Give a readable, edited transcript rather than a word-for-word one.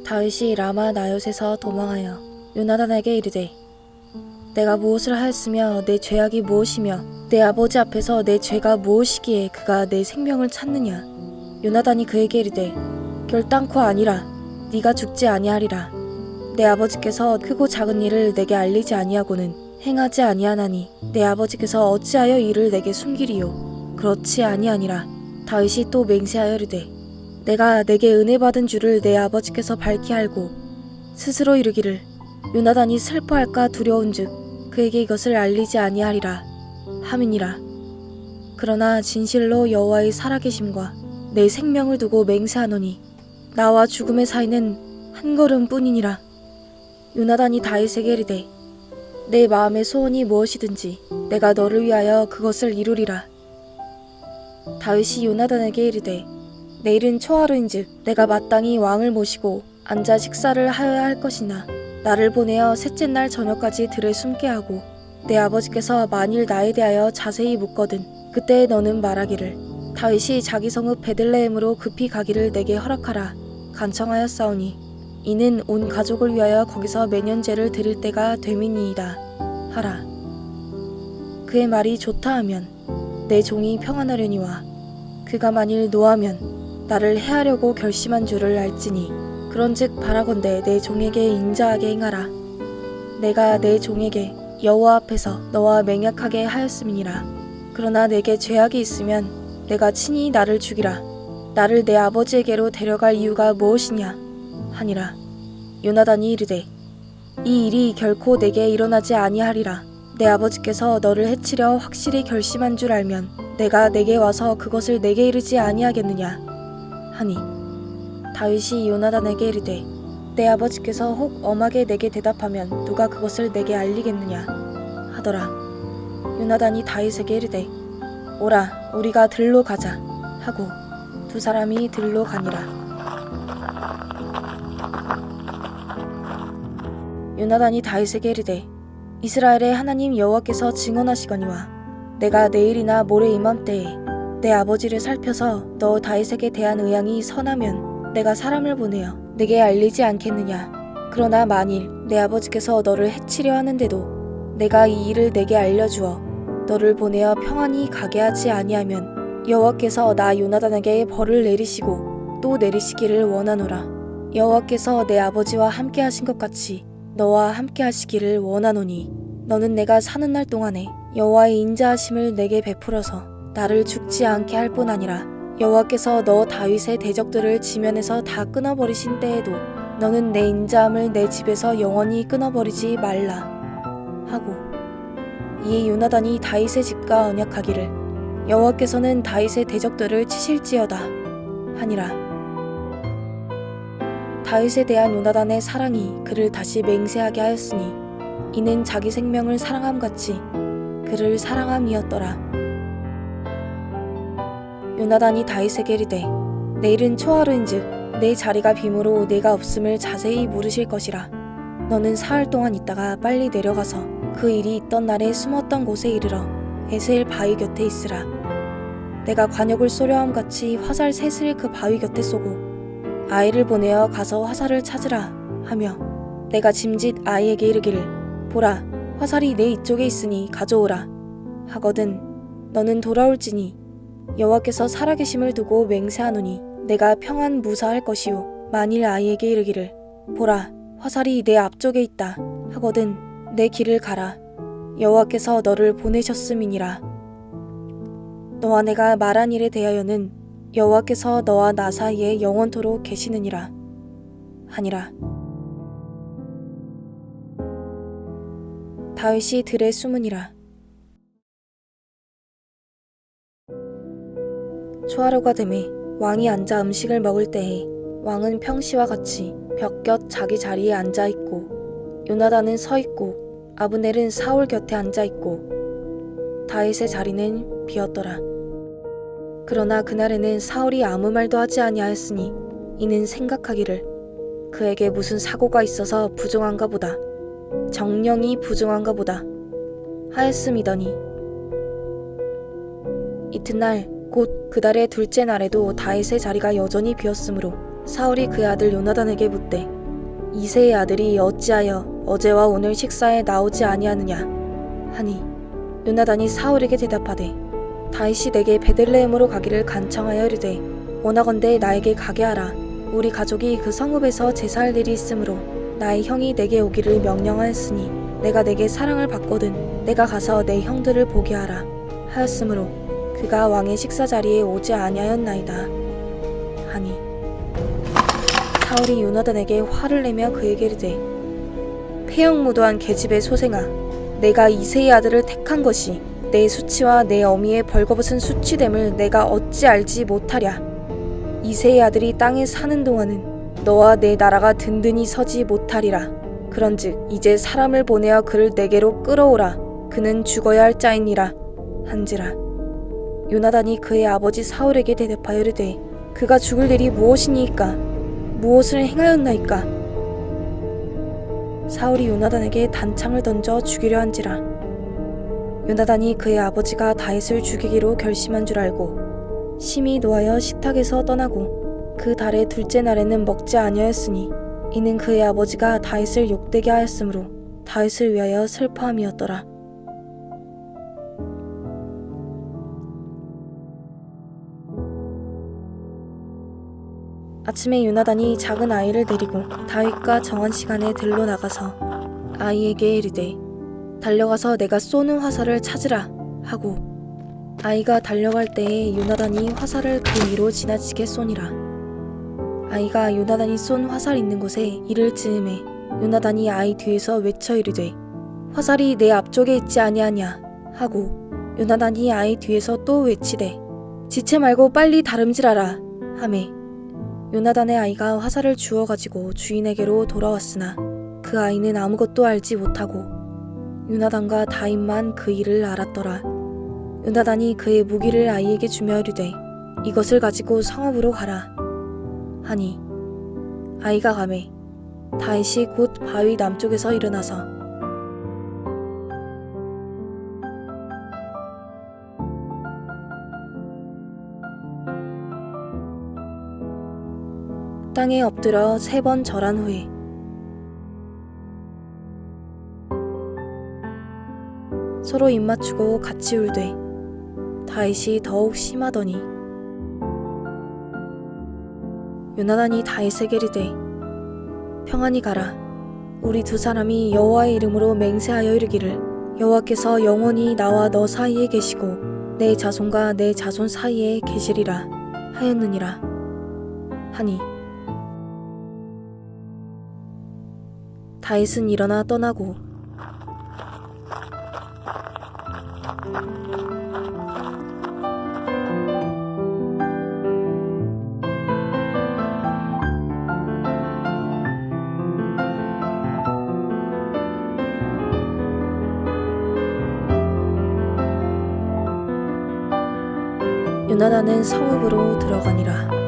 다윗이 라마 나요셋에서 도망하여 요나단에게 이르되 내가 무엇을 하였으며 내 죄악이 무엇이며 내 아버지 앞에서 내 죄가 무엇이기에 그가 내 생명을 찾느냐. 요나단이 그에게 이르되 결단코 아니라. 네가 죽지 아니하리라. 내 아버지께서 크고 작은 일을 내게 알리지 아니하고는 행하지 아니하나니 내 아버지께서 어찌하여 이를 내게 숨기리요. 그렇지 아니하니라. 다윗이 또 맹세하여 이르되 내가 내게 은혜 받은 줄을 내 아버지께서 밝히 알고 스스로 이르기를 요나단이 슬퍼할까 두려운즉 그에게 이것을 알리지 아니하리라 함이니라. 그러나 진실로 여호와의 살아계심과 내 생명을 두고 맹세하노니 나와 죽음의 사이는 한 걸음뿐이니라. 요나단이 다윗에게 이르되 내 마음의 소원이 무엇이든지 내가 너를 위하여 그것을 이루리라. 다윗이 요나단에게 이르되 내일은 초하루인즉 내가 마땅히 왕을 모시고 앉아 식사를 하여야 할 것이나 나를 보내어 셋째 날 저녁까지 들에 숨게 하고 내 아버지께서 만일 나에 대하여 자세히 묻거든 그때 너는 말하기를 다윗이 자기 성읍 베들레헴으로 급히 가기를 내게 허락하라 간청하였사오니 이는 온 가족을 위하여 거기서 매년 제를 드릴 때가 됨이니이다 하라. 그의 말이 좋다 하면 내 종이 평안하려니와 그가 만일 노하면 나를 해하려고 결심한 줄을 알지니 그런즉 바라건대 내 종에게 인자하게 행하라. 내가 내 종에게 여호와 앞에서 너와 맹약하게 하였음이니라. 그러나 내게 죄악이 있으면 내가 친히 나를 죽이라. 나를 내 아버지에게로 데려갈 이유가 무엇이냐 하니라. 요나단이 이르되 이 일이 결코 내게 일어나지 아니하리라. 내 아버지께서 너를 해치려 확실히 결심한 줄 알면 내가 내게 와서 그것을 내게 이르지 아니하겠느냐 하니 다윗이 요나단에게 이르되 내 아버지께서 혹 엄하게 내게 대답하면 누가 그것을 내게 알리겠느냐 하더라. 요나단이 다윗에게 이르되 오라 우리가 들로 가자 하고 두 사람이 들로 가니라. 요나단이 다윗에게 이르되 이스라엘의 하나님 여호와께서 증언하시거니와 내가 내일이나 모레 이맘때에 내 아버지를 살펴서 너 다윗에게 대한 의향이 선하면 내가 사람을 보내어 내게 알리지 않겠느냐. 그러나 만일 내 아버지께서 너를 해치려 하는데도 내가 이 일을 내게 알려주어 너를 보내어 평안히 가게 하지 아니하면 여호와께서 나 요나단에게 벌을 내리시고 또 내리시기를 원하노라. 여호와께서 내 아버지와 함께 하신 것 같이 너와 함께 하시기를 원하노니 너는 내가 사는 날 동안에 여호와의 인자하심을 내게 베풀어서 나를 죽지 않게 할 뿐 아니라 여호와께서 너 다윗의 대적들을 지면에서 다 끊어버리신 때에도 너는 내 인자함을 내 집에서 영원히 끊어버리지 말라 하고 이에 요나단이 다윗의 집과 언약하기를 여호와께서는 다윗의 대적들을 치실지어다 하니라. 다윗에 대한 요나단의 사랑이 그를 다시 맹세하게 하였으니 이는 자기 생명을 사랑함같이 그를 사랑함이었더라. 요나단이 다윗에게 이르되 내일은 초하루인즉 내 자리가 빔으로 내가 없음을 자세히 물으실 것이라. 너는 사흘 동안 있다가 빨리 내려가서 그 일이 있던 날에 숨었던 곳에 이르러 에셀 바위 곁에 있으라. 내가 관역을 쏘려함같이 화살 셋을 그 바위 곁에 쏘고 아이를 보내어 가서 화살을 찾으라 하며 내가 짐짓 아이에게 이르기를 보라 화살이 내 이쪽에 있으니 가져오라 하거든 너는 돌아올지니 여호와께서 살아계심을 두고 맹세하노니 내가 평안 무사할 것이요 만일 아이에게 이르기를 보라 화살이 내 앞쪽에 있다 하거든 내 길을 가라 여호와께서 너를 보내셨음이니라. 너와 내가 말한 일에 대하여는 여호와께서 너와 나 사이에 영원토록 계시느니라 하니라. 다윗이 들에 숨으니라. 초하루가 되매 왕이 앉아 음식을 먹을 때에 왕은 평시와 같이 벽 곁 자기 자리에 앉아 있고 요나단은 서 있고 아브넬은 사울 곁에 앉아 있고 다윗의 자리는 비었더라. 그러나 그날에는 사울이 아무 말도 하지 아니하였으니 이는 생각하기를 그에게 무슨 사고가 있어서 부정한가 보다 정령이 부정한가 보다 하였음이더니 이튿날 곧 그달의 둘째 날에도 다윗의 자리가 여전히 비었으므로 사울이 그의 아들 요나단에게 묻되 이새의 아들이 어찌하여 어제와 오늘 식사에 나오지 아니하느냐 하니 요나단이 사울에게 대답하되 다윗이 내게 베들레헴으로 가기를 간청하여 이르되 원하건대 나에게 가게 하라. 우리 가족이 그 성읍에서 제사할 일이 있으므로 나의 형이 내게 오기를 명령하였으니 내가 내게 사랑을 받거든 내가 가서 내 형들을 보게 하라 하였으므로 그가 왕의 식사 자리에 오지 아니하였나이다 하니 사울이 요나단에게 화를 내며 그에게 이르되 폐역무도한 계집의 소생아 내가 이새의 아들을 택한 것이 내 수치와 내 어미의 벌거벗은 수치됨을 내가 어찌 알지 못하랴. 이새의 아들이 땅에 사는 동안은 너와 내 나라가 든든히 서지 못하리라. 그런즉 이제 사람을 보내어 그를 내게로 끌어오라. 그는 죽어야 할 자이니라 한지라. 요나단이 그의 아버지 사울에게 대답하여 이르되 그가 죽을 일이 무엇이니이까? 무엇을 행하였나이까? 사울이 요나단에게 단창을 던져 죽이려 한지라. 요나단이 그의 아버지가 다윗을 죽이기로 결심한 줄 알고 심히 노하여 식탁에서 떠나고 그 달의 둘째 날에는 먹지 아니하였으니 이는 그의 아버지가 다윗을 욕되게 하였으므로 다윗을 위하여 슬퍼함이었더라. 아침에 요나단이 작은 아이를 데리고 다윗과 정한 시간에 들로 나가서 아이에게 이르되 달려가서 내가 쏘는 화살을 찾으라 하고 아이가 달려갈 때에 요나단이 화살을 그 위로 지나치게 쏘니라. 아이가 요나단이 쏜 화살 있는 곳에 이를 즈음에 요나단이 아이 뒤에서 외쳐 이르되 화살이 내 앞쪽에 있지 아니하냐 하고 요나단이 아이 뒤에서 또 외치되 지체 말고 빨리 다름질하라 하매 요나단의 아이가 화살을 주워가지고 주인에게로 돌아왔으나 그 아이는 아무것도 알지 못하고 요나단과 다윗만 그 일을 알았더라. 요나단이 그의 무기를 아이에게 주며 이르되 이것을 가지고 성읍으로 가라 하니 아이가 가매 다윗이 곧 바위 남쪽에서 일어나서 땅에 엎드려 3번 절한 후에 서로 입맞추고 같이 울되 다윗이 더욱 심하더니 요나단이 다윗에게 이르되 평안히 가라. 우리 두 사람이 여호와의 이름으로 맹세하여 이르기를 여호와께서 영원히 나와 너 사이에 계시고 내 자손과 내 자손 사이에 계시리라 하였느니라 하니 다윗은 일어나 떠나고 요나단은 성읍으로 들어가니라.